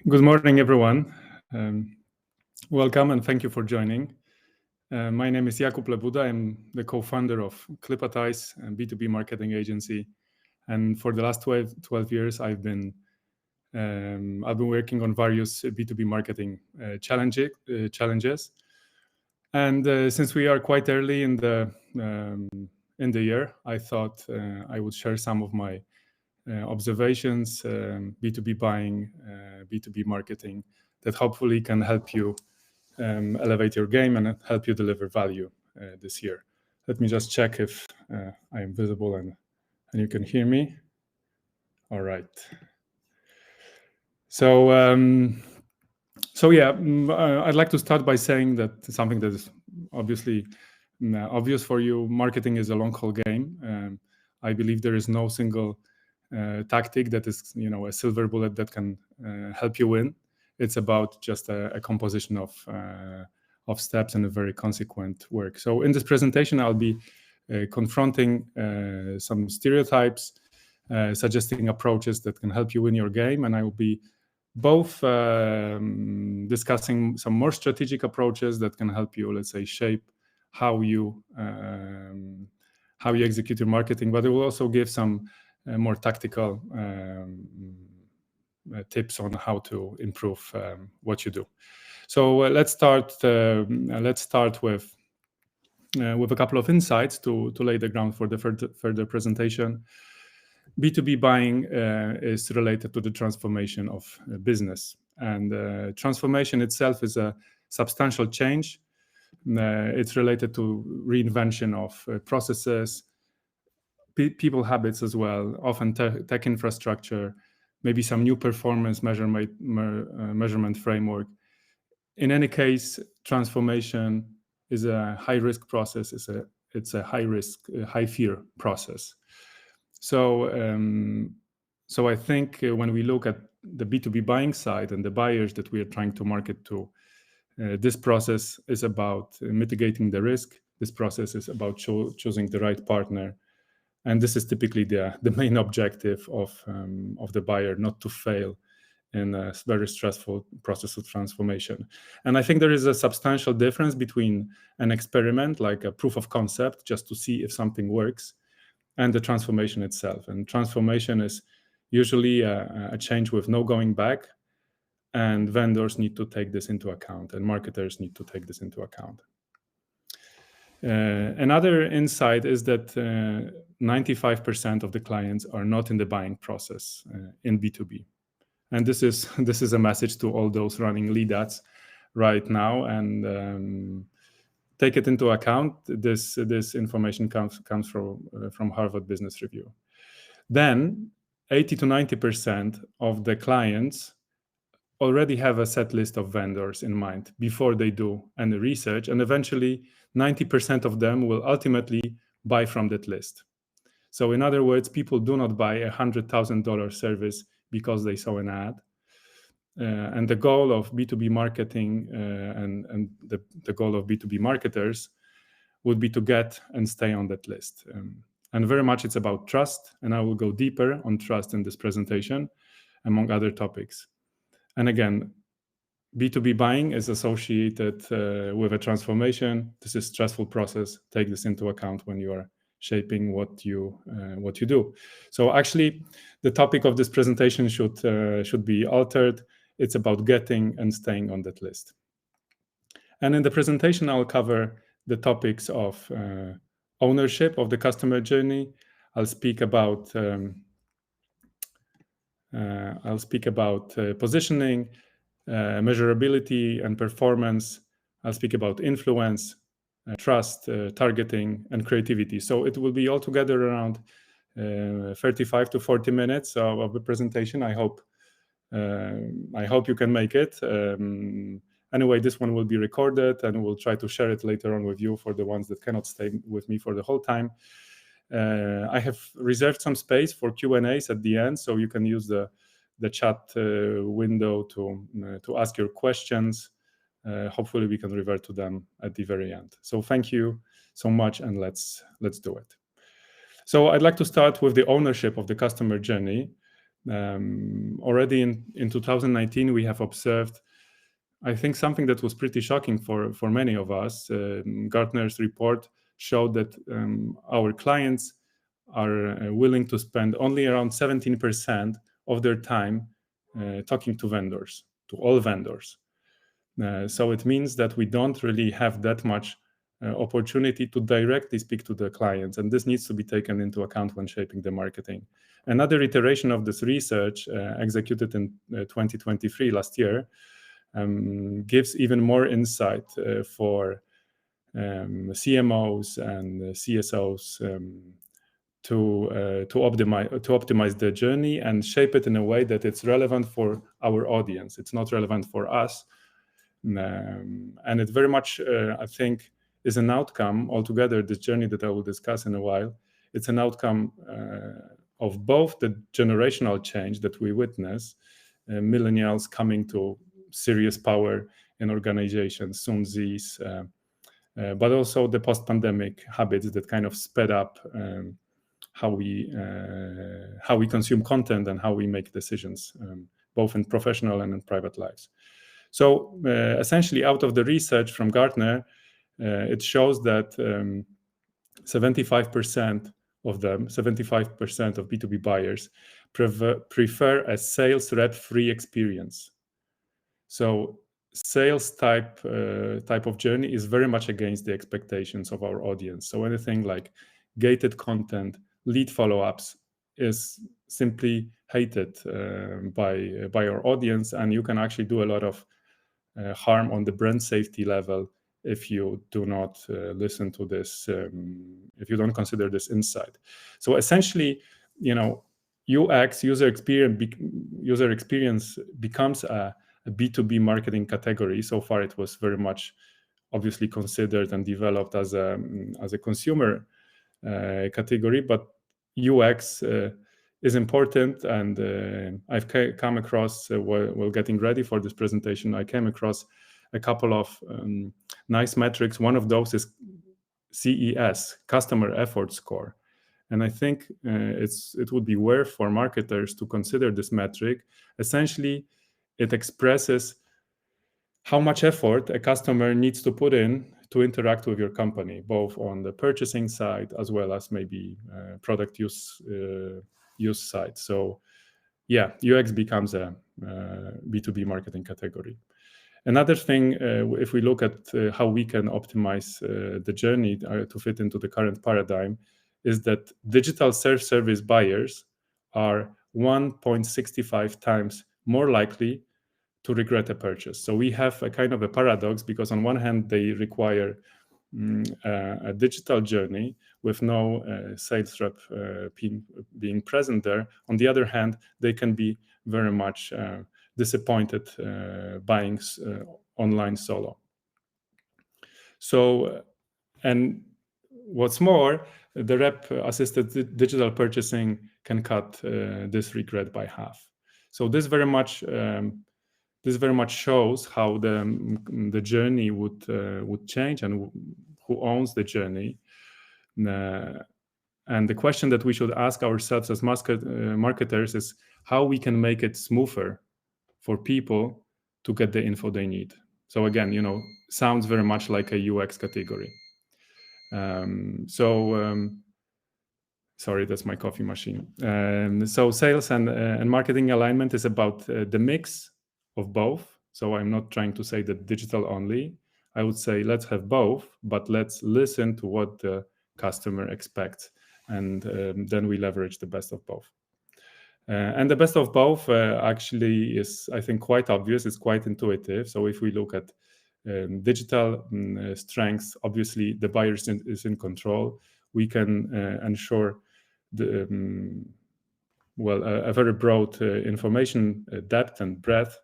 Good morning, everyone. Welcome and thank you for joining. My name is Jakub Lebuda. I'm the co-founder of Clipatize, a B2B marketing agency. And for the last 12 years, I've been working on various B2B marketing challenges. And since we are quite early in the year, I thought I would share some of my observations, B2B buying, B2B marketing, that hopefully can help you elevate your game and help you deliver value this year. Let me just check if I am visible and you can hear me. All right. So I'd like to start by saying that something that is obviously obvious for you. Marketing is a long-haul game. I believe there is no single tactic that is, a silver bullet that can help you win. It's about just a composition of steps and a very consequent work. So in this presentation, I'll be confronting some stereotypes, suggesting approaches that can help you win your game, and I will be both discussing some more strategic approaches that can help you, let's say, shape how you execute your marketing, but it will also give some more tactical tips on how to improve what you do. So let's start with a couple of insights to lay the ground for the further presentation. B2B buying is related to the transformation of business, and transformation itself is a substantial change. It's related to reinvention of processes, people habits as well, often tech infrastructure, maybe some new performance measurement framework. In any case, transformation is a high-risk process. It's a high-risk, high-fear process. So I think when we look at the B2B buying side and the buyers that we are trying to market to, this process is about mitigating the risk. This process is about choosing the right partner. And this is typically the main objective of the buyer, not to fail in a very stressful process of transformation. And I think there is a substantial difference between an experiment, like a proof of concept, just to see if something works, and the transformation itself. And transformation is usually a change with no going back, and vendors need to take this into account, and marketers need to take this into account. Another insight is that 95% of the clients are not in the buying process in B2B. And this is a message to all those running lead ads right now, and take it into account. This information comes from Harvard Business Review. Then 80 to 90% of the clients already have a set list of vendors in mind before they do any research, and eventually 90% of them will ultimately buy from that list. So in other words, people do not buy a $100,000 service because they saw an ad. And the goal of B2B marketing and the goal of B2B marketers would be to get and stay on that list. And very much it's about trust, and I will go deeper on trust in this presentation, among other topics. And again, B2B buying is associated with a transformation. This is a stressful process. Take this into account when you are shaping what you do. So actually, the topic of this presentation should be altered. It's about getting and staying on that list. And in the presentation, I'll cover the topics of ownership of the customer journey. I'll speak about positioning, measurability and performance. I'll speak about influence, trust, targeting, and creativity. So it will be altogether around 35 to 40 minutes of the presentation. I hope you can make it. Anyway, this one will be recorded, and we'll try to share it later on with you for the ones that cannot stay with me for the whole time. I have reserved some space for Q&As at the end, so you can use the chat window to ask your questions. Hopefully we can revert to them at the very end. So thank you so much, and let's do it. So I'd like to start with the ownership of the customer journey. Already in 2019, we have observed, I think, something that was pretty shocking for many of us. Gartner's report showed that our clients are willing to spend only around 17% of their time talking to vendors, to all vendors. So it means that we don't really have that much opportunity to directly speak to the clients, and this needs to be taken into account when shaping the marketing. Another iteration of this research, executed in 2023, last year, gives even more insight for CMOs and CSOs to optimize the journey and shape it in a way that it's relevant for our audience. It's not relevant for us. And it very much, I think, is an outcome altogether, this journey that I will discuss in a while. It's an outcome of both the generational change that we witness, millennials coming to serious power in organizations, soon Zs, but also the post-pandemic habits that kind of sped up how we consume content and how we make decisions, both in professional and in private lives. So essentially, out of the research from Gartner, it shows that 75% of them, 75% of B2B buyers prefer a sales rep-free experience. So sales type of journey is very much against the expectations of our audience. So anything like gated content, lead follow-ups is simply hated by our audience, and you can actually do a lot of harm on the brand safety level if you do not listen to this, if you don't consider this insight. So essentially, UX, user experience becomes a B2B marketing category. So far, it was very much obviously considered and developed as a consumer category, but UX is important. And I've come across, while getting ready for this presentation, I came across a couple of nice metrics. One of those is CES, Customer Effort Score. And I think it would be worth for marketers to consider this metric. Essentially, it expresses how much effort a customer needs to put in to interact with your company, both on the purchasing side as well as maybe product use side. So yeah, UX becomes a B2B marketing category. Another thing, if we look at how we can optimize the journey to fit into the current paradigm, is that digital self-service buyers are 1.65 times more likely to regret a purchase. So we have a kind of a paradox, because on one hand, they require a digital journey with no sales rep being present there. On the other hand, they can be very much disappointed buying online solo. So, and what's more, the rep-assisted digital purchasing can cut this regret by half. So this very much shows how the journey would change and who owns the journey. And the question that we should ask ourselves as marketers is how we can make it smoother for people to get the info they need. So again, sounds very much like a UX category. Sorry, that's my coffee machine. So sales and marketing alignment is about the mix of both. So I'm not trying to say that digital only. I would say let's have both, but let's listen to what the customer expects, and then we leverage the best of both. And the best of both actually is, I think, quite obvious. It's quite intuitive. So if we look at digital strengths, obviously the buyer is in control. We can ensure a very broad information depth and breadth.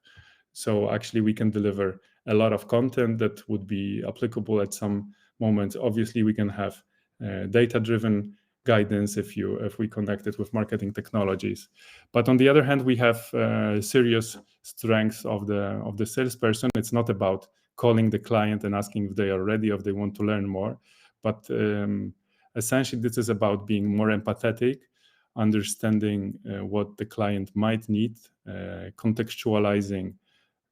So actually we can deliver a lot of content that would be applicable at some moments. Obviously we can have data-driven guidance if we connect it with marketing technologies. But on the other hand, we have serious strengths of the salesperson. It's not about calling the client and asking if they are ready or if they want to learn more, but essentially this is about being more empathetic, understanding what the client might need, contextualizing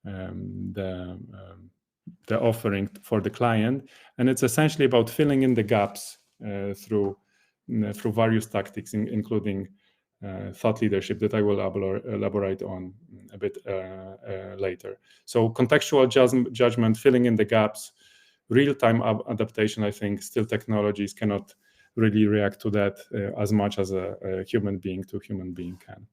the offering for the client, and it's essentially about filling in the gaps through various tactics, including thought leadership that I will elaborate on a bit later. So contextual judgment, filling in the gaps, real-time adaptation. I think still technologies cannot really react to that as much as a human being to human being can.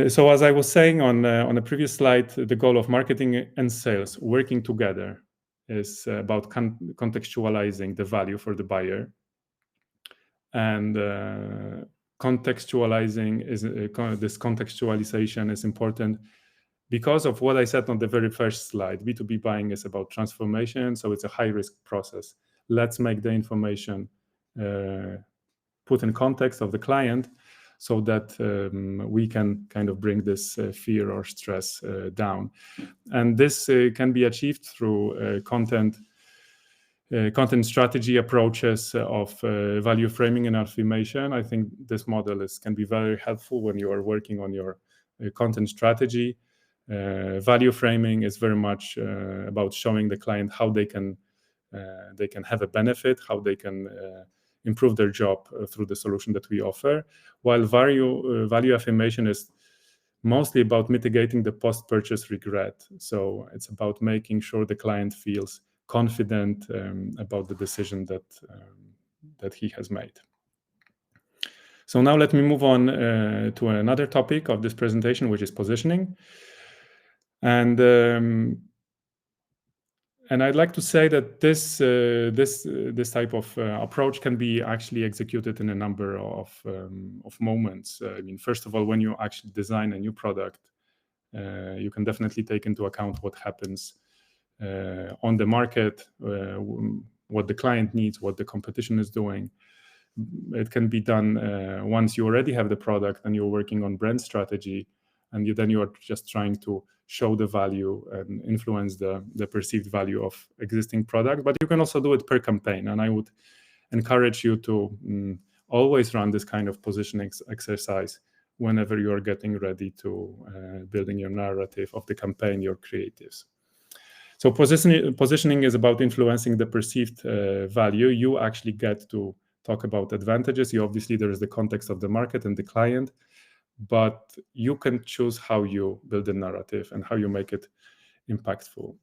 So as I was saying on a previous slide, the goal of marketing and sales working together is about contextualizing the value for the buyer. And contextualizing is this contextualization is important because of what I said on the very first slide. B2B buying is about transformation, so it's a high-risk process. Let's make the information put in context of the client so that we can kind of bring this fear or stress down. And this can be achieved through content strategy approaches of value framing and affirmation. I think this model can be very helpful when you are working on your content strategy. Value framing is very much about showing the client how they can have a benefit, how they can improve their job through the solution that we offer, while value affirmation is mostly about mitigating the post-purchase regret. So it's about making sure the client feels confident about the decision that he has made. So now let me move on to another topic of this presentation, which is positioning. And I'd like to say that this type of approach can be actually executed in a number of moments. I mean, first of all, when you actually design a new product, you can definitely take into account what happens on the market, what the client needs, what the competition is doing. It can be done once you already have the product and you're working on brand strategy, and then you are just trying to show the value and influence the perceived value of existing product. But you can also do it per campaign, and I would encourage you to always run this kind of positioning exercise whenever you are getting ready to building your narrative of the campaign, your creatives. So positioning is about influencing the perceived value. You actually get to talk about advantages. Obviously, there is the context of the market and the client, but you can choose how you build the narrative and how you make it impactful.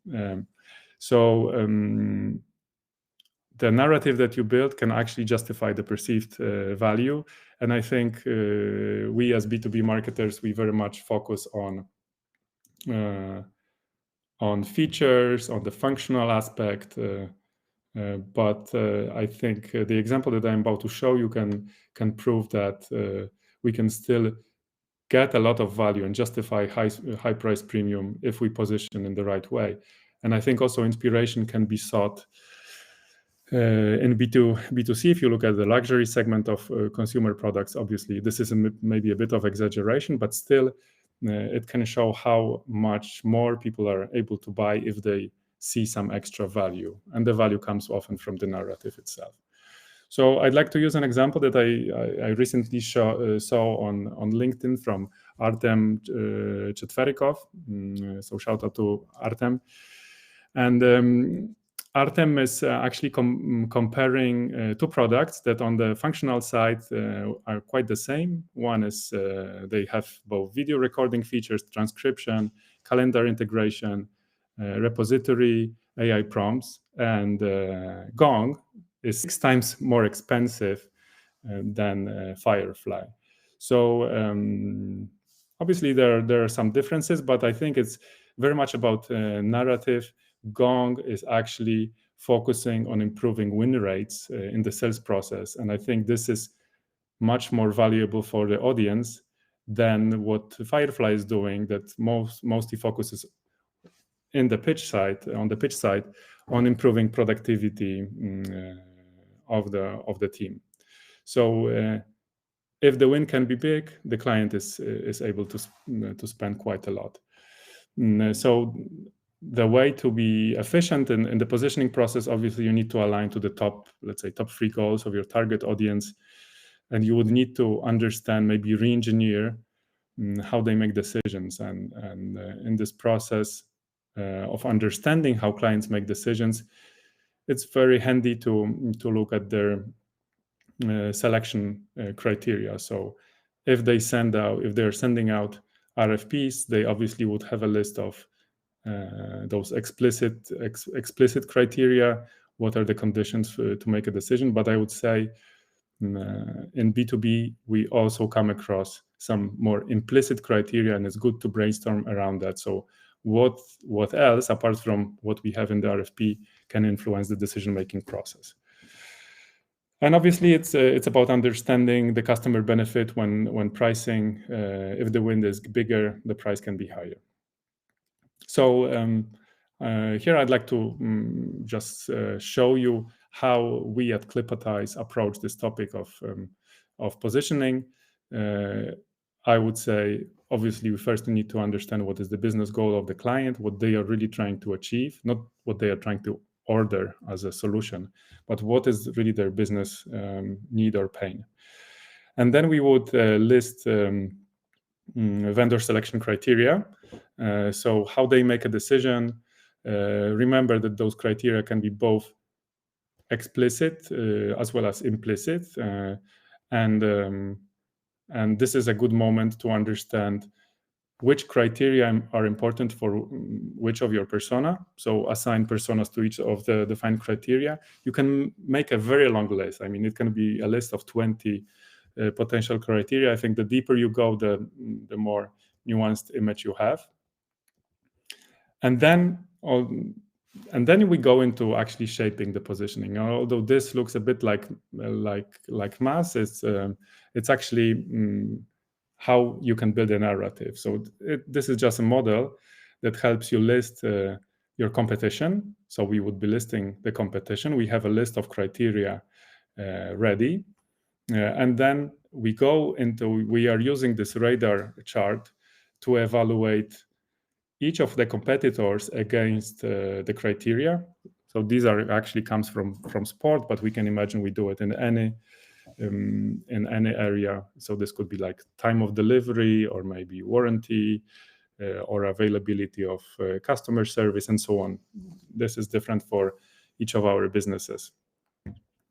The narrative that you build can actually justify the perceived value. And I think we as B2B marketers, we very much focus on features, on the functional aspect. But I think the example that I'm about to show you can prove that we can still get a lot of value and justify high price premium if we position in the right way. And I think also inspiration can be sought in B2C. If you look at the luxury segment of consumer products, obviously this is maybe a bit of exaggeration, but still it can show how much more people are able to buy if they see some extra value, and the value comes often from the narrative itself. So I'd like to use an example that I recently saw on LinkedIn from Artem Chetverikov. So shout out to Artem. And Artem is actually comparing two products that on the functional side are quite the same. One is they have both video recording features, transcription, calendar integration, repository, AI prompts, and Gong is 6 times more expensive than Firefly. So obviously there are some differences, but I think it's very much about narrative. Gong is actually focusing on improving win rates in the sales process, and I think this is much more valuable for the audience than what Firefly is doing, that mostly focuses on the pitch side on improving productivity of the team. So if the win can be big, the client is able to spend quite a lot. So the way to be efficient in the positioning process, obviously you need to align to the top 3 goals of your target audience. and you would need to understand, maybe re-engineer how they make decisions. And in this process of understanding how clients make decisions, it's very handy to look at their selection criteria. So if they're sending out RFPs, they obviously would have a list of those explicit criteria. What are the conditions to make a decision? But I would say in B2B, we also come across some more implicit criteria, and it's good to brainstorm around that. So what else, apart from what we have in the RFP, can influence the decision-making process? And obviously, it's about understanding the customer benefit when pricing. If the win is bigger, the price can be higher. So here I'd like to just show you how we at Clipatize approach this topic of positioning. I would say, obviously, we first need to understand what is the business goal of the client, what they are really trying to achieve, not what they are trying to order as a solution, but what is really their business need or pain. And then we would list vendor selection criteria. So how they make a decision. Remember that those criteria can be both explicit as well as implicit. And this is a good moment to understand which criteria are important for which of your persona. So assign personas to each of the defined criteria. You can make a very long list. I mean, it can be a list of 20 potential criteria. I think the deeper you go, the more nuanced image you have. And then we go into actually shaping the positioning. Although this looks a bit like math, it's actually how you can build a narrative. So this is just a model that helps you list your competition. So we would be listing the competition. We have a list of criteria ready. And then we are using this radar chart to evaluate each of the competitors against the criteria. So these actually comes from sport, but we can imagine we do it in any area. So this could be like time of delivery, or maybe warranty, or availability of customer service, and so on. This is different for each of our businesses.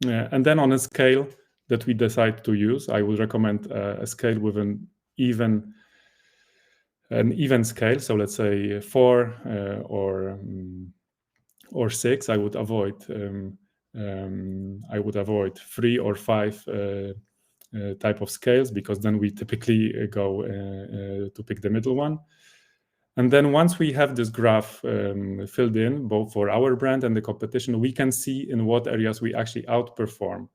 And then on a scale that we decide to use, I would recommend a scale with an even scale. So let's say 4 or 6. I would avoid 3 or 5 type of scales, because then we typically go to pick the middle one. And then once we have this graph filled in, both for our brand and the competition, we can see in what areas we actually outperform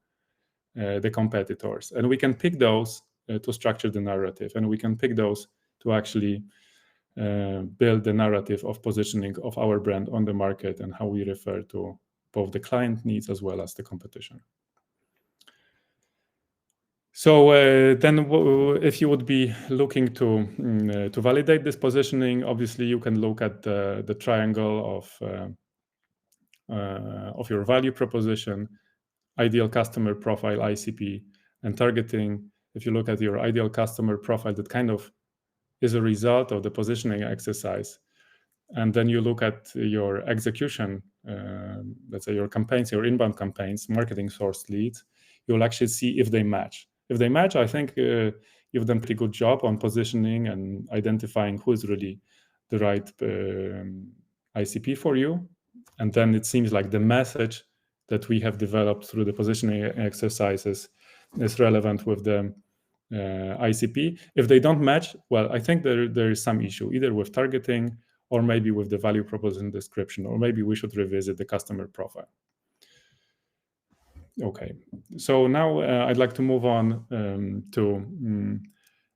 the competitors. And we can pick those to structure the narrative. And we can pick those to actually build the narrative of positioning of our brand on the market and how we refer to both the client needs as well as the competition. So then if you would be looking to validate this positioning, obviously you can look at the triangle of your value proposition, ideal customer profile, ICP, and targeting. If you look at your ideal customer profile, that kind of is a result of the positioning exercise. And then you look at your execution, let's say your campaigns, your inbound campaigns, marketing sourced leads, you'll actually see if they match. If they match, I think you've done a pretty good job on positioning and identifying who is really the right ICP for you. And then it seems like the message that we have developed through the positioning exercises is relevant with the ICP. If they don't match, well, I think there is some issue, either with targeting or maybe with the value proposition description, or maybe we should revisit the customer profile. Okay, so now I'd like to move on to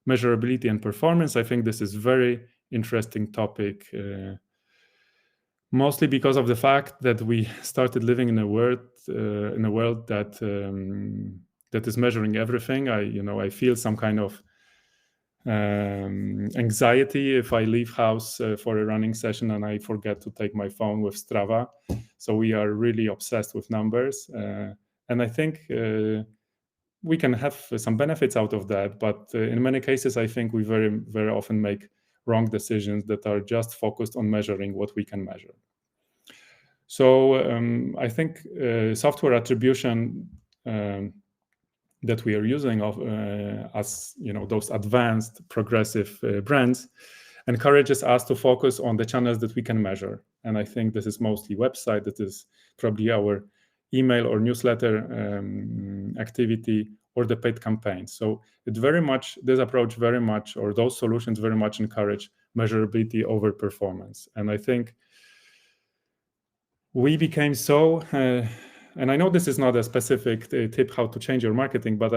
measurability and performance. I think this is very interesting topic, mostly because of the fact that we started living in a world that is measuring everything. I feel some kind of anxiety if I leave house for a running session and I forget to take my phone with Strava. So we are really obsessed with numbers. And I think we can have some benefits out of that, but in many cases, I think we very, very often make wrong decisions that are just focused on measuring what we can measure. So I think software attribution that we are using as those advanced progressive brands encourages us to focus on the channels that we can measure. And I think this is mostly website, that is probably our email or newsletter activity, or the paid campaigns. So this approach very much, or those solutions very much encourage measurability over performance. And I think we became so, and I know this is not a specific tip how to change your marketing, but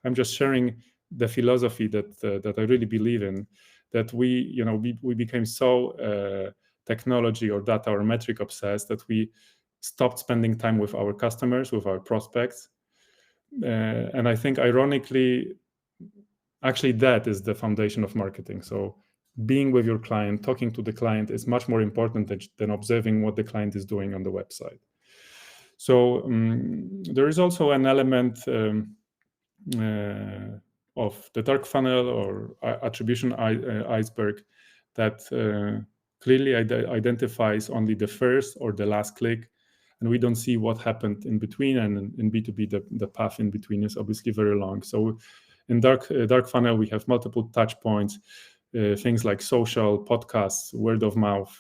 I'm just sharing the philosophy that I really believe in, that we became so technology or data or metric obsessed that we stopped spending time with our customers, with our prospects. And I think ironically, actually that is the foundation of marketing. So being with your client, talking to the client is much more important than observing what the client is doing on the website. So there is also an element of the dark funnel or attribution iceberg that clearly identifies only the first or the last click, and we don't see what happened in between. And in B2B, the path in between is obviously very long. So in dark funnel, we have multiple touch points. Things like social, podcasts, word of mouth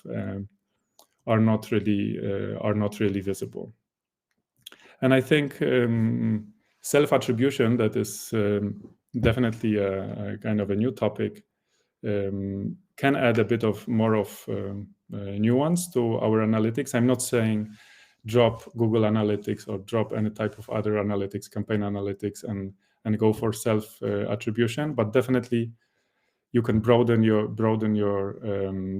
are not really visible. And I think self-attribution, that is definitely a kind of a new topic, can add a bit of more of nuance to our analytics. I'm not saying drop Google Analytics or drop any type of other analytics, campaign analytics, and go for self-attribution, but definitely you can broaden your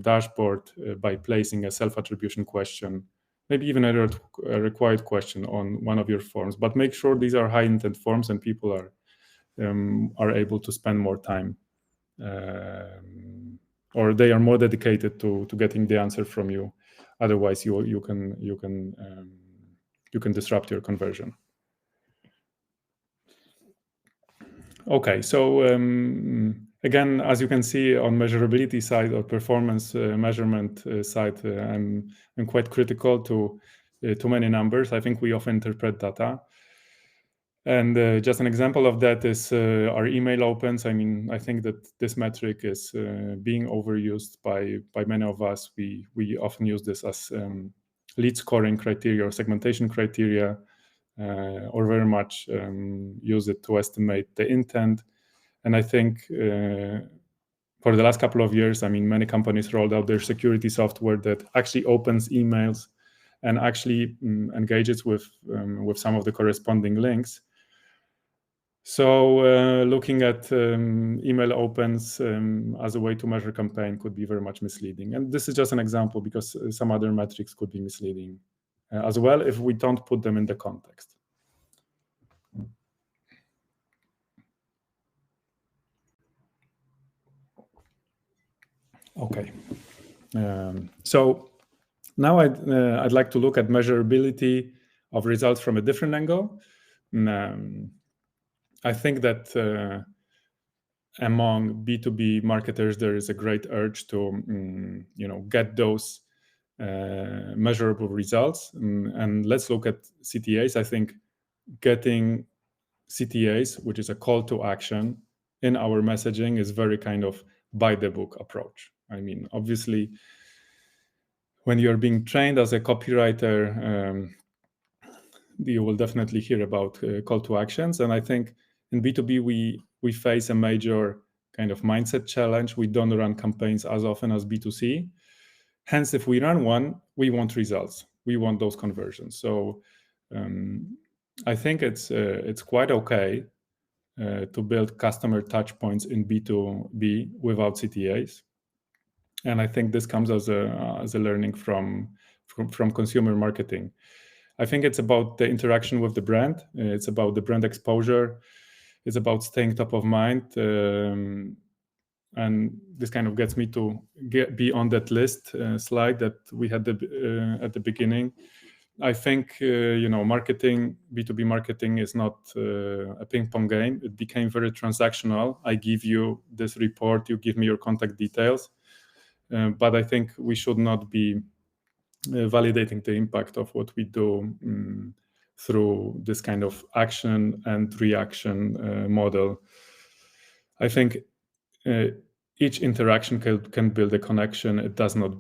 dashboard by placing a self-attribution question, maybe even a required question on one of your forms. But make sure these are high-intent forms and people are able to spend more time, or they are more dedicated to getting the answer from you. Otherwise, you can disrupt your conversion. Okay, so again, as you can see on measurability side or performance measurement side, I'm quite critical to too many numbers. I think we often interpret data. And just an example of that is our email opens. I mean, I think that this metric is being overused by many of us. We often use this as lead scoring criteria or segmentation criteria, or very much use it to estimate the intent. And I think for the last couple of years, I mean, many companies rolled out their security software that actually opens emails and actually engages with some of the corresponding links. So looking at email opens as a way to measure campaign could be very much misleading. And this is just an example, because some other metrics could be misleading as well if we don't put them in the context. Okay. So now I'd like to look at measurability of results from a different angle. I think that among B2B marketers, there is a great urge to get those measurable results. And let's look at CTAs. I think getting CTAs, which is a call to action, in our messaging is very kind of by the book approach. I mean, obviously, when you're being trained as a copywriter, you will definitely hear about call to actions. And I think in B2B, we face a major kind of mindset challenge. We don't run campaigns as often as B2C. Hence, if we run one, we want results. We want those conversions. So I think it's quite okay to build customer touch points in B2B without CTAs. And I think this comes as a learning from consumer marketing. I think it's about the interaction with the brand. It's about the brand exposure. It's about staying top of mind. And this kind of gets me to be on that list slide that we had at the beginning. I think marketing, B2B marketing is not a ping pong game. It became very transactional. I give you this report, you give me your contact details, but I think we should not be validating the impact of what we do through this kind of action and reaction model. I think each interaction can build a connection. It does not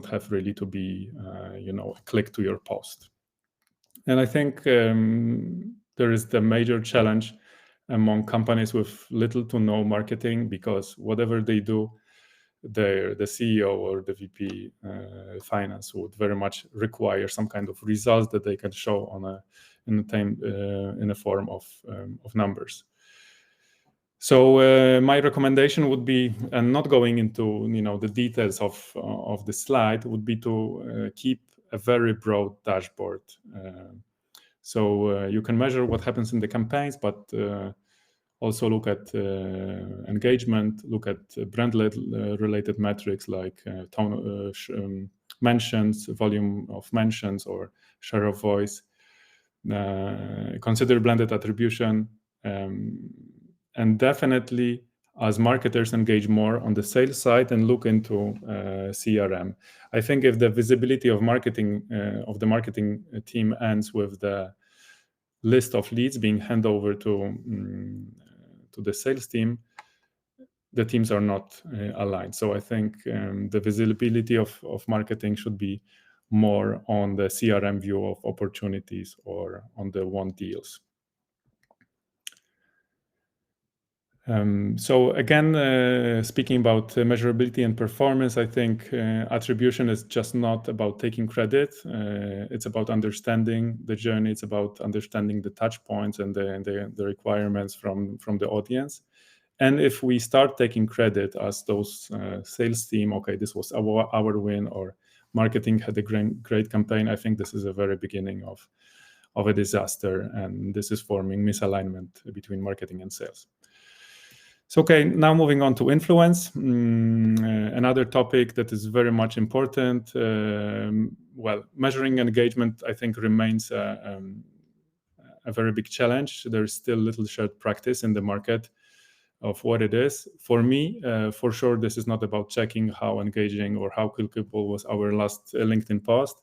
have really to be a click to your post. And I think there is the major challenge among companies with little to no marketing, because whatever they do, the CEO or the VP finance would very much require some kind of results that they can show in a form of numbers. So my recommendation would be, and not going into the details of the slide, would be to keep a very broad dashboard. So you can measure what happens in the campaigns, but also look at engagement, look at brand-related metrics like mentions, volume of mentions, or share of voice. Consider blended attribution, and definitely, as marketers, engage more on the sales side and look into CRM. I think if the visibility of the marketing team ends with the list of leads being handed over to the sales team, the teams are not aligned. So I think the visibility of marketing should be more on the CRM view of opportunities or on the won deals. So again, speaking about measurability and performance, I think attribution is just not about taking credit. It's about understanding the journey. It's about understanding the touch points and the requirements from the audience. And if we start taking credit as those sales team, okay, this was our win, or marketing had a great campaign, I think this is a very beginning of a disaster, and this is forming misalignment between marketing and sales. So, okay, now moving on to influence, another topic that is very much important. Well, measuring engagement, I think, remains a very big challenge. There is still little shared practice in the market of what it is. For me, for sure, this is not about checking how engaging or how clickable was our last LinkedIn post.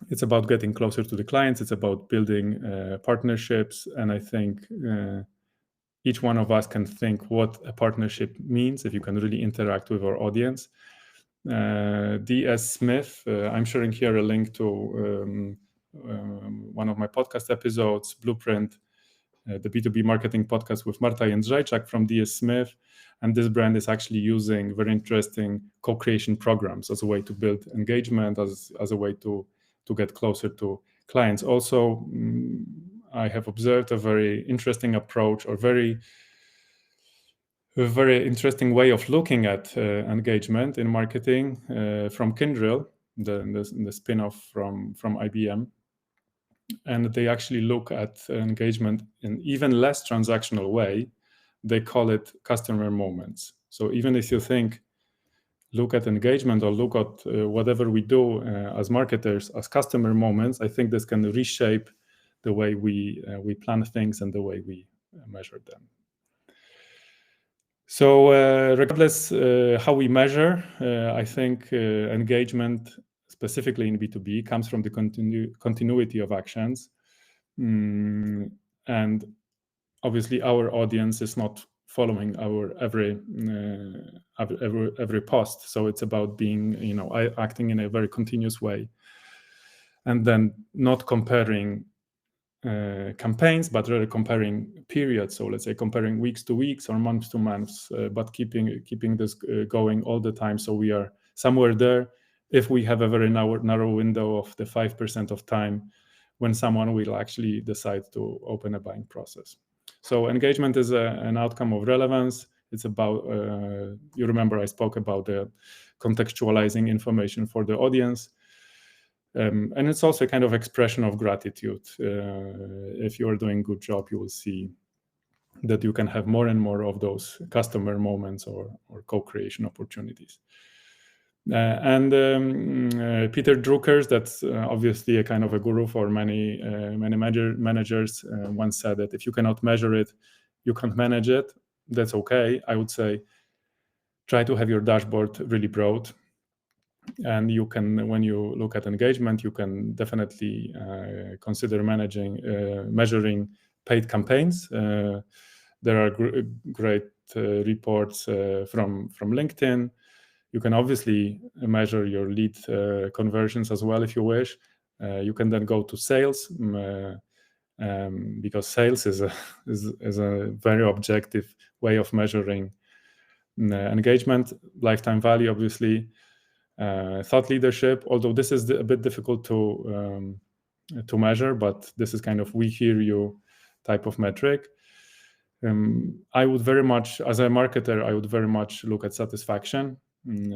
It's about getting closer to the clients. It's about building partnerships, and I think each one of us can think what a partnership means if you can really interact with our audience. D.S. Smith, I'm sharing here a link to one of my podcast episodes, Blueprint, the B2B marketing podcast with Marta Jędrzejczak from D.S. Smith. And this brand is actually using very interesting co-creation programs as a way to build engagement, as a way to get closer to clients. Also, I have observed a very interesting approach, or very interesting way of looking at engagement in marketing from Kyndryl, the spin-off from IBM. And they actually look at engagement in even less transactional way. They call it customer moments. So even if you look at engagement or look at whatever we do as marketers as customer moments, I think this can reshape the way we plan things and the way we measure them. So regardless how we measure, I think engagement, specifically in B2B, comes from the continuity of actions. And obviously our audience is not following our every post. So it's about being, acting in a very continuous way. And then not comparing campaigns, but rather comparing periods. So let's say comparing weeks to weeks or months to months, but keeping this going all the time. So we are somewhere there. If we have a very narrow window of the 5% of time when someone will actually decide to open a buying process. So engagement is an outcome of relevance. It's about, you remember I spoke about the contextualizing information for the audience. And it's also a kind of expression of gratitude. If you are doing a good job, you will see that you can have more and more of those customer moments or co-creation opportunities. Peter Drucker, that's obviously a kind of a guru for many managers, once said that if you cannot measure it, you can't manage it. That's okay. I would say try to have your dashboard really broad. And you can, when you look at engagement, you can definitely consider measuring paid campaigns. There are great reports from LinkedIn. You can obviously measure your lead conversions as well if you wish. You can then go to sales, because sales is a very objective way of measuring engagement, lifetime value, obviously. Thought leadership, although this is a bit difficult to measure, but this is kind of we hear you type of metric. I would very much, as a marketer, I would very much look at satisfaction.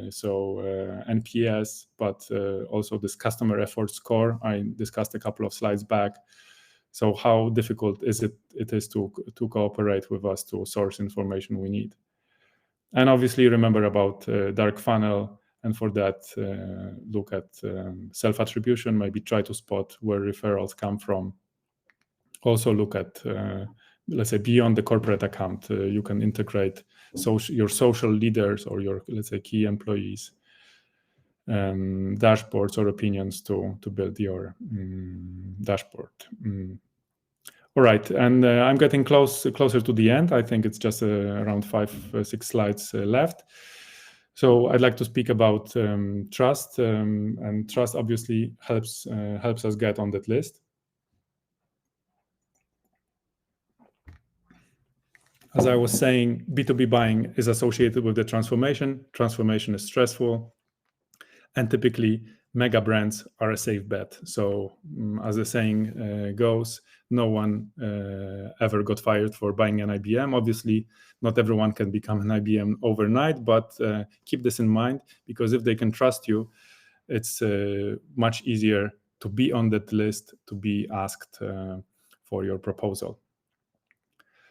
So NPS, but also this customer effort score I discussed a couple of slides back. So how difficult is it is to cooperate with us to source information we need. And obviously remember about dark funnel. And for that, look at self-attribution, maybe try to spot where referrals come from. Also look at, let's say, beyond the corporate account, you can integrate your social leaders or your, let's say, key employees, dashboards or opinions to build your dashboard. All right, and I'm getting closer to the end. I think it's just around 5-6 slides left. So I'd like to speak about trust, and trust obviously helps us get on that list. As I was saying, B2B buying is associated with the transformation. Transformation is stressful, and typically mega brands are a safe bet. So as the saying goes, no one ever got fired for buying an IBM. Obviously, not everyone can become an IBM overnight, but keep this in mind, because if they can trust you, it's much easier to be on that list, to be asked for your proposal.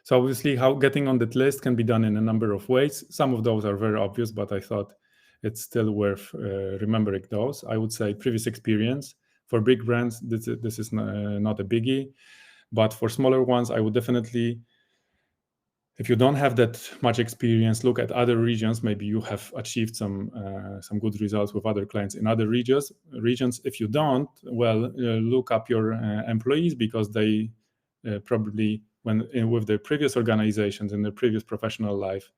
So obviously, how getting on that list can be done in a number of ways. Some of those are very obvious, but I thought it's still worth remembering those. I would say previous experience. For big brands, this is not a biggie. But for smaller ones, I would definitely, if you don't have that much experience, look at other regions. Maybe you have achieved some good results with other clients in other regions. If you don't, well, look up your employees, because they probably, with their previous organizations in their previous professional life,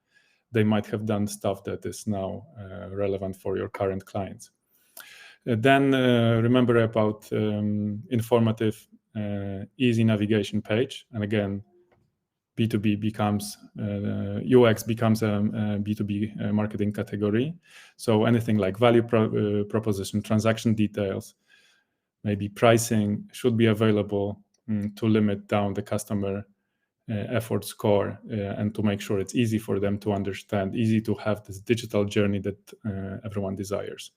they might have done stuff that is now relevant for your current clients. Then remember about informative, easy navigation page. And again, B2B becomes, UX becomes a B2B marketing category. So anything like value proposition, transaction details, maybe pricing should be available to limit down the customer effort score and to make sure it's easy for them to understand, easy to have this digital journey that everyone desires.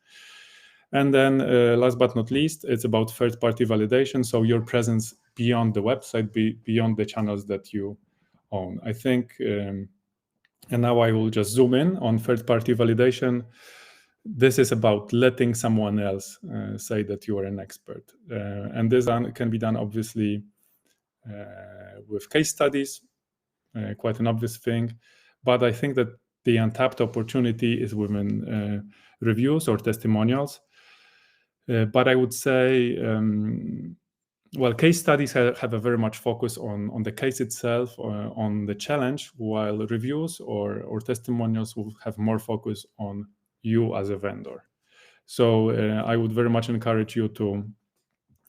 And then last but not least, it's about third-party validation. So your presence beyond the website, beyond the channels that you own. I think, and now I will just zoom in on third-party validation. This is about letting someone else say that you are an expert. And this can be done, obviously, with case studies, quite an obvious thing. But I think that the untapped opportunity is within reviews or testimonials. But I would say, well, case studies have a very much focus on the case itself, on the challenge, while reviews or testimonials will have more focus on you as a vendor. So I would very much encourage you to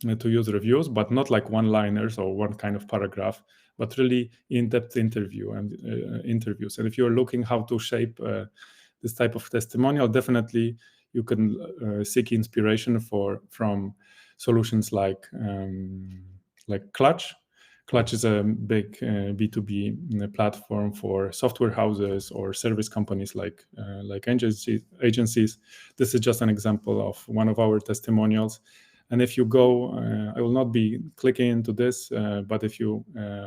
use reviews, but not like one-liners or one kind of paragraph, but really in-depth interviews. And if you're looking how to shape this type of testimonial, definitely you can seek inspiration from solutions like Clutch. Clutch is a big B2B platform for software houses or service companies like agencies. This is just an example of one of our testimonials. And if you go, I will not be clicking into this, but if you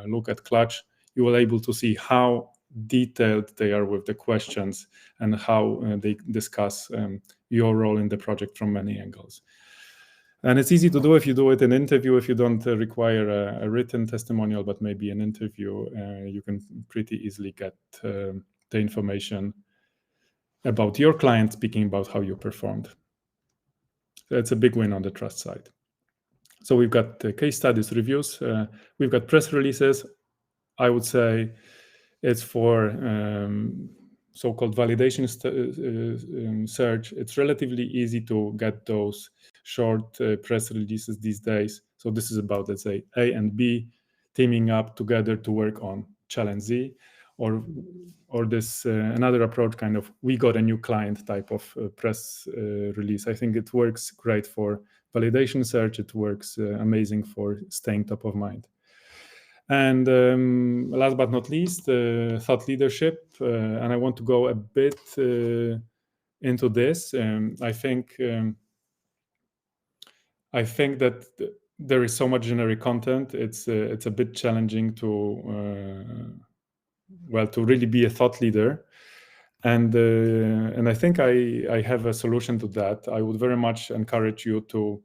look at Clutch, you will be able to see how detailed they are with the questions and how they discuss your role in the project from many angles. And it's easy to do if you do it in an interview, if you don't require a written testimonial, but maybe an interview, you can pretty easily get the information about your client, speaking about how you performed. So it's a big win on the trust side. So we've got case studies, reviews, we've got press releases. I would say it's for so-called validation search. It's relatively easy to get those short press releases these days. So this is about, let's say, A and B teaming up together to work on challenge Z, or this another approach, kind of we got a new client type of press release. I think it works great for validation search. It works amazing for staying top of mind. And last but not least, thought leadership. And I want to go a bit into this. I think that there is so much generic content. It's a bit challenging to really be a thought leader. And I think I have a solution to that. I would very much encourage you to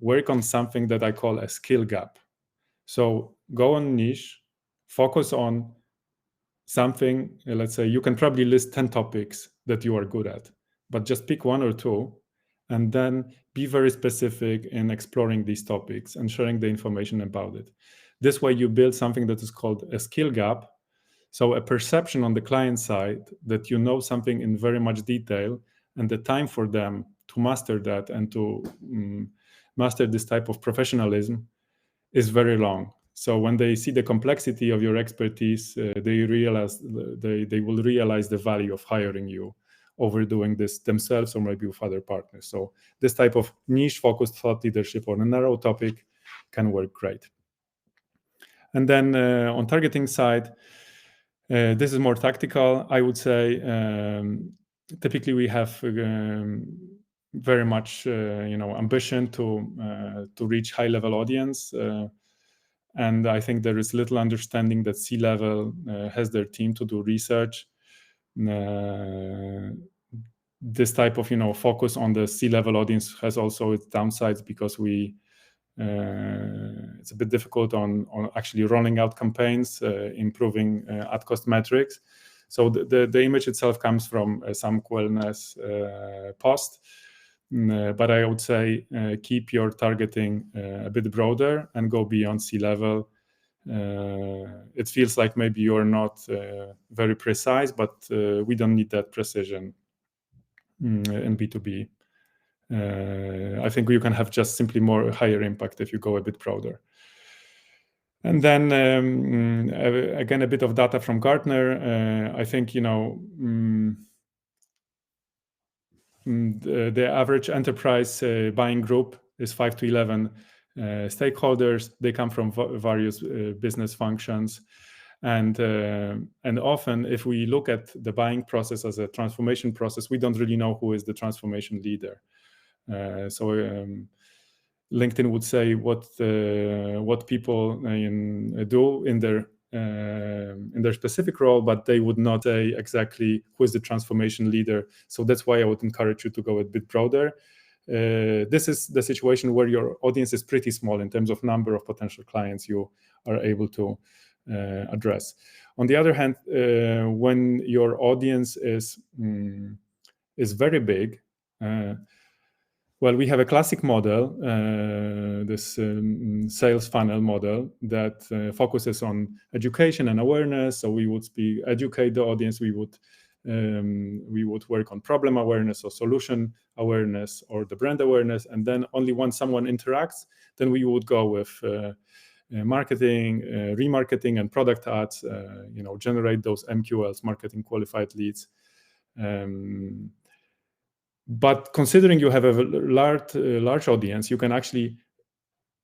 work on something that I call a skill gap. So go on niche, focus on something. Let's say you can probably list 10 topics that you are good at, but just pick one or two, and then be very specific in exploring these topics and sharing the information about it. This way you build something that is called a skill gap. So a perception on the client side that you know something in very much detail, and the time for them to master that and to master this type of professionalism is very long. So when they see the complexity of your expertise, they will realize the value of hiring you over doing this themselves or maybe with other partners. So this type of niche focused thought leadership on a narrow topic can work great. And then on targeting side, this is more tactical. I would say typically we have very much ambition to reach high-level audience. And I think there is little understanding that C-level has their team to do research. This type of focus on the C-level audience has also its downsides, because it's a bit difficult on actually rolling out campaigns, improving ad cost metrics. So the image itself comes from some wellness post. But I would say keep your targeting a bit broader and go beyond C-level. It feels like maybe you're not very precise, but we don't need that precision in B2B. I think you can have just simply more higher impact if you go a bit broader. And then again, a bit of data from Gartner. I think the average enterprise buying group is 5 to 11 stakeholders. They come from various business functions. And often, if we look at the buying process as a transformation process, we don't really know who is the transformation leader. So LinkedIn would say what people do in their specific role, but they would not say exactly who is the transformation leader. So that's why I would encourage you to go a bit broader. This is the situation where your audience is pretty small in terms of number of potential clients you are able to address. On the other hand, when your audience is very big, we have a classic model, this sales funnel model that focuses on education and awareness. So we would educate the audience. We would work on problem awareness or solution awareness or the brand awareness, and then only once someone interacts, then we would go with marketing, remarketing, and product ads. Generate those MQLs, marketing qualified leads. But considering you have a large audience, you can actually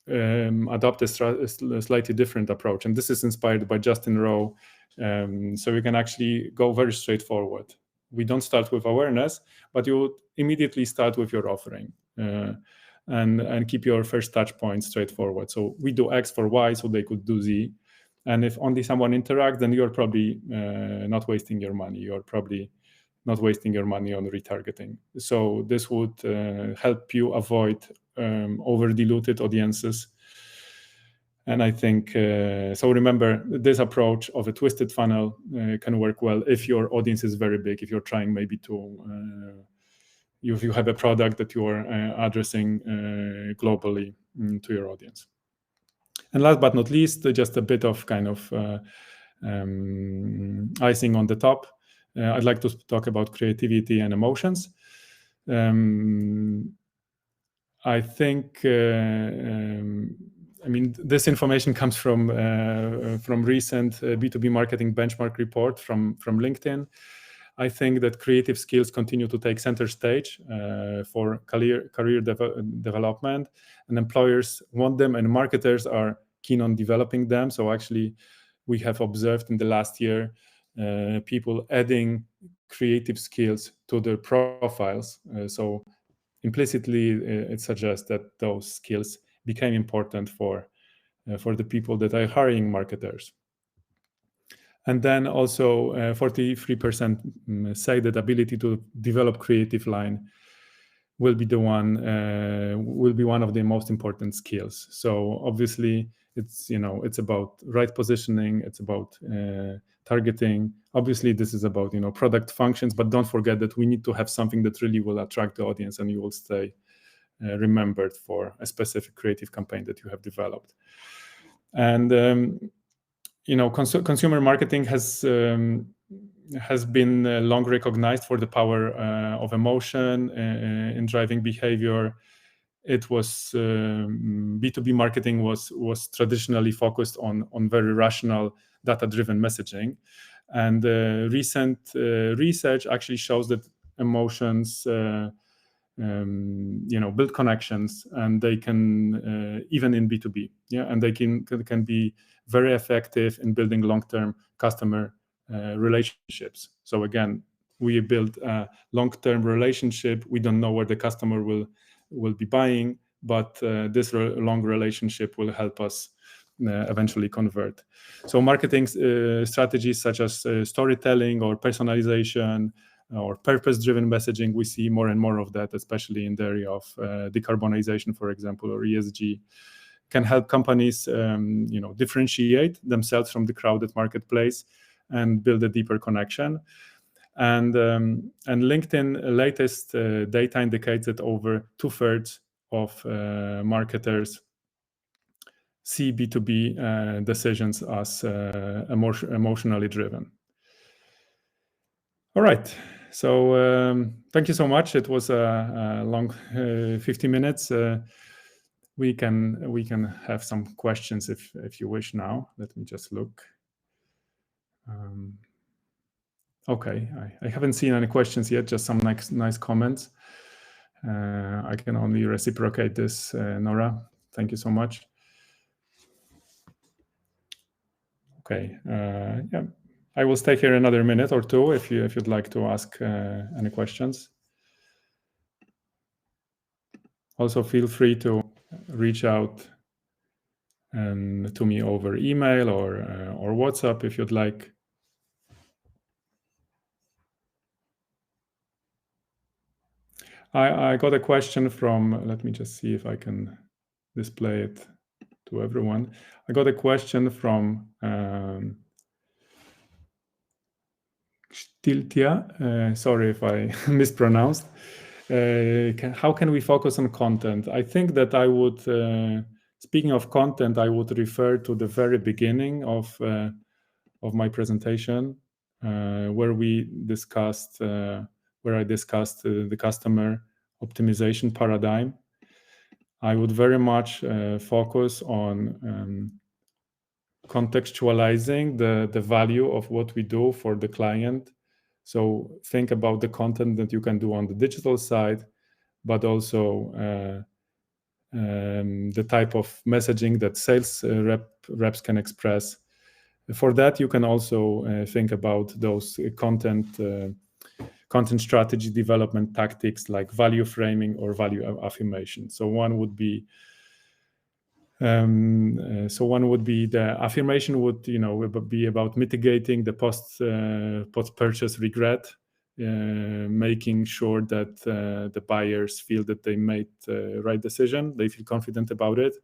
adopt a slightly different approach. And this is inspired by Justin Rowe. So you can actually go very straightforward. We don't start with awareness, but you immediately start with your offering and keep your first touch point straightforward. So we do X for Y, so they could do Z. And if only someone interacts, then you're probably not wasting your money. You're probably not wasting your money on retargeting. So this would help you avoid over-diluted audiences. And I think, so remember, this approach of a twisted funnel can work well if your audience is very big, if you're trying maybe to, if you have a product that you are addressing globally to your audience. And last but not least, just a bit of kind of icing on the top. I'd like to talk about creativity and emotions. I think, I mean, this information comes from recent B2B marketing benchmark report from LinkedIn. I think that creative skills continue to take center stage for career development, and employers want them, and marketers are keen on developing them. So actually, we have observed in the last year people adding creative skills to their profiles. So implicitly, it suggests that those skills became important for the people that are hiring marketers. And then also 43% say that ability to develop creative line will be one of the most important skills. So obviously it's about right positioning, it's about targeting. Obviously this is about product functions, but don't forget that we need to have something that really will attract the audience and you will stay remembered for a specific creative campaign that you have developed. And consumer marketing has been long recognized for the power of emotion in driving behavior. It was B2B marketing was traditionally focused on very rational, data-driven messaging, and recent research actually shows that emotions build connections, and they can even in B2B, and they can be very effective in building long-term customer relationships. So again, we build a long-term relationship. We don't know where the customer will be buying, but this long relationship will help us eventually convert. So marketing strategies such as storytelling or personalization or purpose-driven messaging, we see more and more of that, especially in the area of decarbonization, for example, or ESG, can help companies differentiate themselves from the crowded marketplace and build a deeper connection. And LinkedIn latest data indicates that over 2/3 of marketers see B2B decisions as emotionally driven. All right. So thank you so much. It was a long 50 minutes. We can have some questions if you wish now. Let me just look. Okay, I haven't seen any questions yet, just some nice comments. I can only reciprocate this, Nora. Thank you so much. Okay, yeah, I will stay here another minute or two if you'd like to ask any questions. Also, feel free to reach out to me over email or WhatsApp if you'd like. I got a question from, let me just see if I can display it to everyone. I got a question from Stiltia. Sorry if I mispronounced. How can we focus on content? I think that I would, speaking of content, I would refer to the very beginning of my presentation, where I discussed the customer optimization paradigm. I would very much focus on contextualizing the value of what we do for the client. So think about the content that you can do on the digital side, but also the type of messaging that sales reps can express. For that, you can also think about those content strategy development tactics like value framing or value affirmation. So one would be So one would be the affirmation would be about mitigating the post purchase regret, making sure that the buyers feel that they made the right decision, they feel confident about it.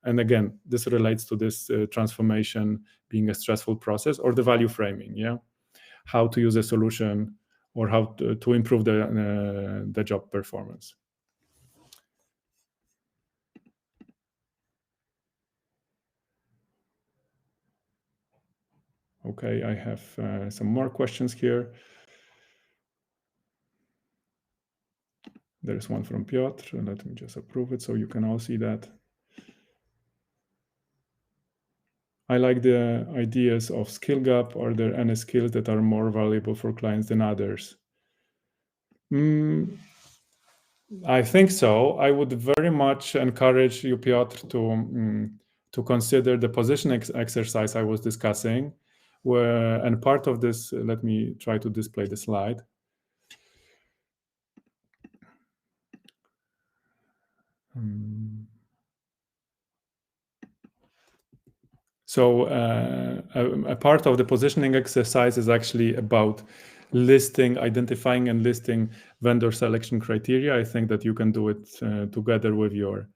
And again, this relates to this transformation being a stressful process, or the value framing, how to use a solution, or how to improve the job performance. Okay, I have some more questions here. There's one from Piotr. Let me just approve it so you can all see that. I like the ideas of skill gap. Are there any skills that are more valuable for clients than others? I think so. I would very much encourage you, Piotr, to consider the position exercise I was discussing. And part of this, let me try to display the slide. So a part of the positioning exercise is actually about identifying and listing vendor selection criteria. I think that you can do it together with your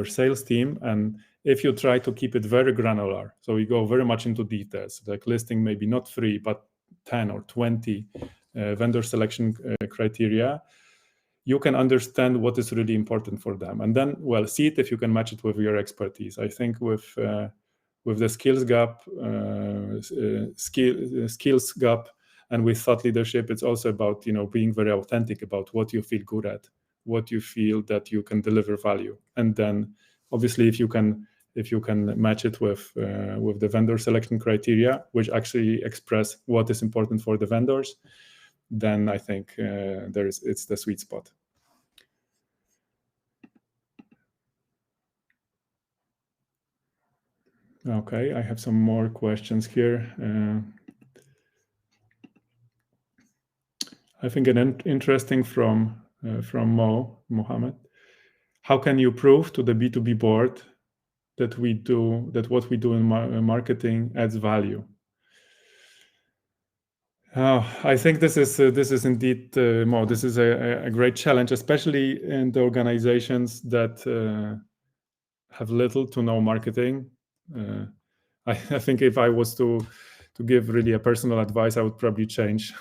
sales team. And if you try to keep it very granular, so you go very much into details, like listing maybe not 3, but 10 or 20 vendor selection criteria, you can understand what is really important for them. And then, see it if you can match it with your expertise. I think with the skills gap, skills gap, and with thought leadership, it's also about being very authentic about what you feel good at, what you feel that you can deliver value, and then obviously if you can match it with the vendor selection criteria, which actually express what is important for the vendors, then I think it's the sweet spot. Okay, I have some more questions here. I think an interesting from Mohammed. How can you prove to the B2B board that what we do in marketing adds value? I think this is indeed Mo. This is a great challenge, especially in the organizations that have little to no marketing. I think if I was to give really a personal advice, I would probably change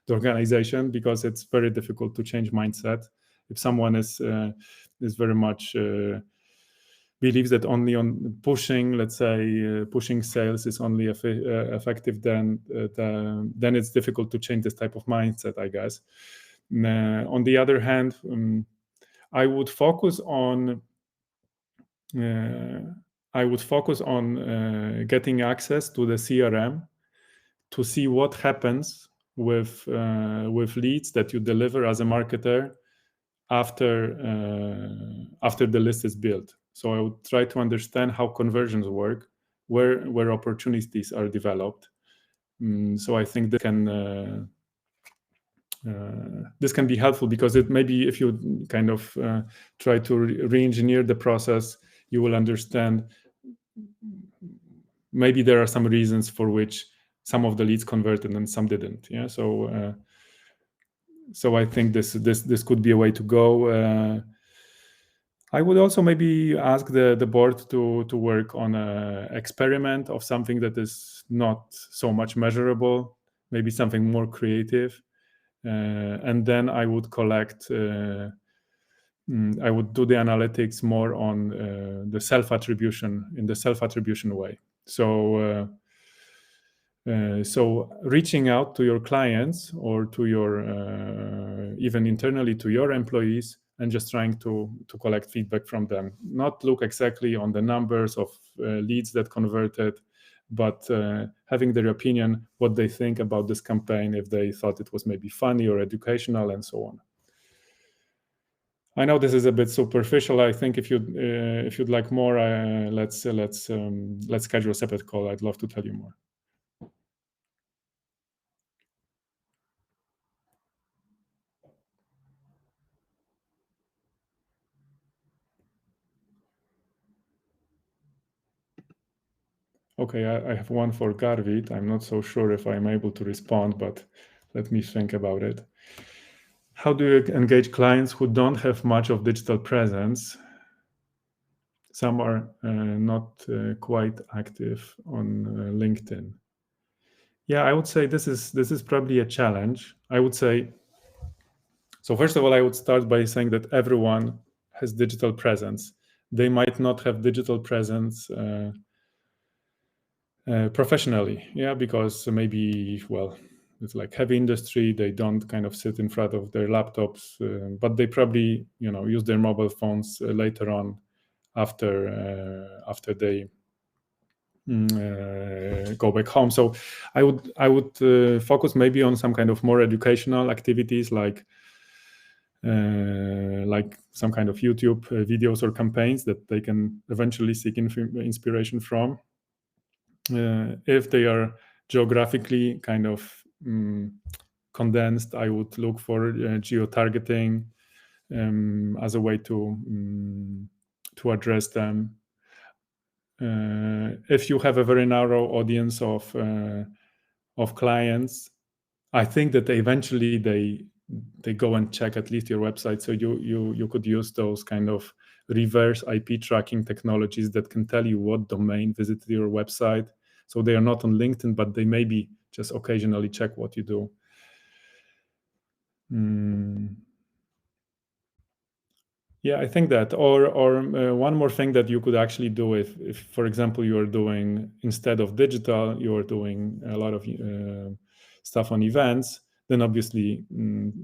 the organization, because it's very difficult to change mindset. If someone is very much believes that only on pushing, let's say, pushing sales is only effective, then it's difficult to change this type of mindset, I guess. On the other hand, I would focus on getting access to the CRM to see what happens with leads that you deliver as a marketer after the list is built. So I would try to understand how conversions work, where opportunities are developed. So I think this can be helpful, because it maybe if you kind of try to re-engineer the process, you will understand maybe there are some reasons for which some of the leads converted and some didn't. Yeah. So I think this could be a way to go. I would also maybe ask the board to work on an experiment of something that is not so much measurable, maybe something more creative, and then I would collect. I would do the analytics more on the self-attribution way. So reaching out to your clients, or to your even internally to your employees, and just trying to collect feedback from them. Not look exactly on the numbers of leads that converted, but having their opinion, what they think about this campaign, if they thought it was maybe funny or educational, and so on. I know this is a bit superficial. I think if you'd like more, let's schedule a separate call. I'd love to tell you more. Okay, I have one for Garvit. I'm not so sure if I'm able to respond, but let me think about it. How do you engage clients who don't have much of digital presence? Some are not quite active on LinkedIn. Yeah, I would say this is probably a challenge. I would say, so first of all, I would start by saying that everyone has digital presence. They might not have digital presence professionally, yeah, because maybe, well, it's like heavy industry, they don't kind of sit in front of their laptops, but they probably, use their mobile phones later on after they go back home. So I would focus maybe on some kind of more educational activities, like some kind of YouTube videos or campaigns that they can eventually seek inspiration from. If they are geographically kind of condensed, I would look for geo-targeting as a way to address them. If you have a very narrow audience of clients, I think that eventually they go and check at least your website. So you could use those kind of reverse IP tracking technologies that can tell you what domain visited your website. So they are not on LinkedIn, but they maybe just occasionally check what you do. Yeah, I think that, or one more thing that you could actually do, if for example you are doing, instead of digital, you are doing a lot of stuff on events, then obviously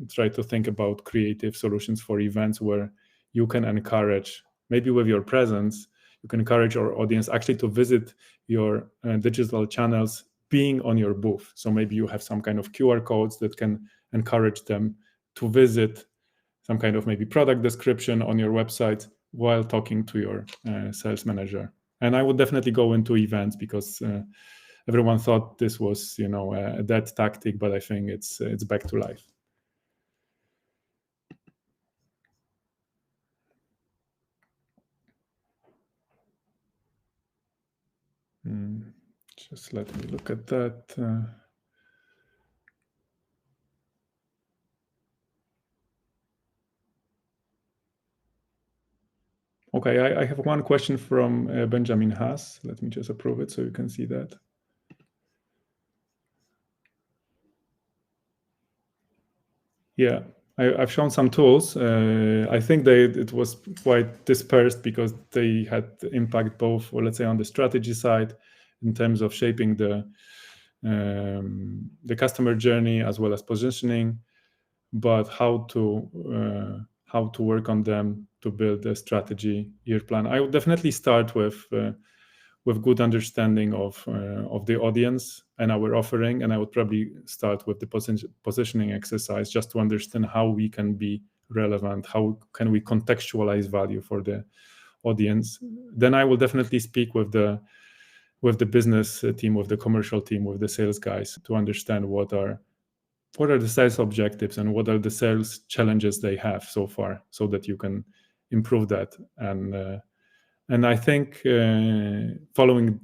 try to think about creative solutions for events where you can encourage, maybe with your presence, you can encourage our audience actually to visit your digital channels being on your booth. So maybe you have some kind of QR codes that can encourage them to visit some kind of maybe product description on your website while talking to your sales manager. And I would definitely go into events, because everyone thought this was, a dead tactic, but I think it's back to life. Just let me look at that. Okay, I have one question from Benjamin Haas. Let me just approve it so you can see that. Yeah, I've shown some tools. I think it was quite dispersed because they had impact both, or let's say, on the strategy side in terms of shaping the customer journey as well as positioning, but how to work on them to build a strategy year plan. I would definitely start with good understanding of the audience and our offering, and I would probably start with the positioning exercise, just to understand how we can be relevant, how can we contextualize value for the audience. Then I will definitely speak with the business team, with the commercial team, with the sales guys, to understand what are the sales objectives and what are the sales challenges they have so far, so that you can improve that. And I think following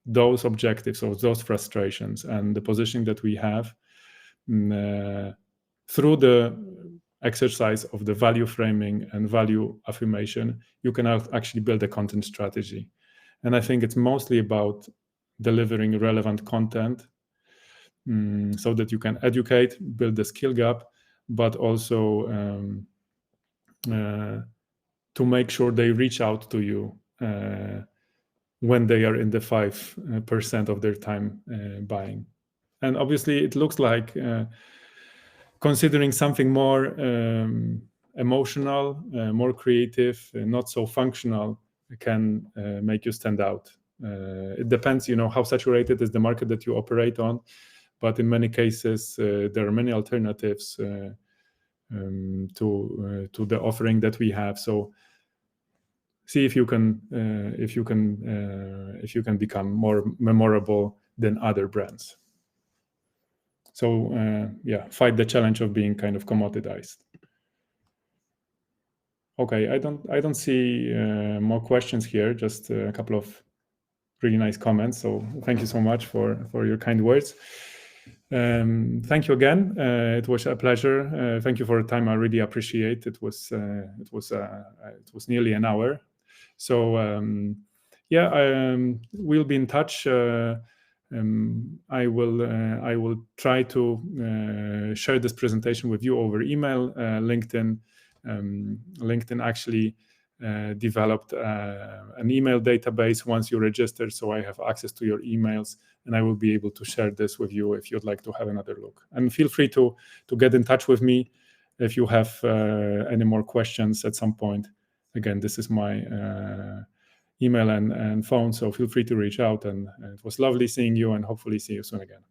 those objectives or those frustrations and the positioning that we have, through the exercise of the value framing and value affirmation, you can actually build a content strategy. And I think it's mostly about delivering relevant content, so that you can educate, build the skill gap, but also to make sure they reach out to you when they are in the 5% of their time buying. And obviously it looks like considering something more emotional, more creative, not so functional, can make you stand out. It depends, how saturated is the market that you operate on, but in many cases there are many alternatives to the offering that we have. So see if you can become more memorable than other brands. So fight the challenge of being kind of commoditized. Okay, I don't see more questions here. Just a couple of really nice comments. So thank you so much for your kind words. Thank you again. It was a pleasure. Thank you for the time. I really appreciate it. It was nearly an hour. So we'll be in touch. I will try to share this presentation with you over email. LinkedIn actually developed an email database once you register, so I have access to your emails, and I will be able to share this with you if you'd like to have another look. And feel free to get in touch with me if you have any more questions at some point. Again, this is my email and phone, so feel free to reach out. And it was lovely seeing you, and hopefully see you soon again.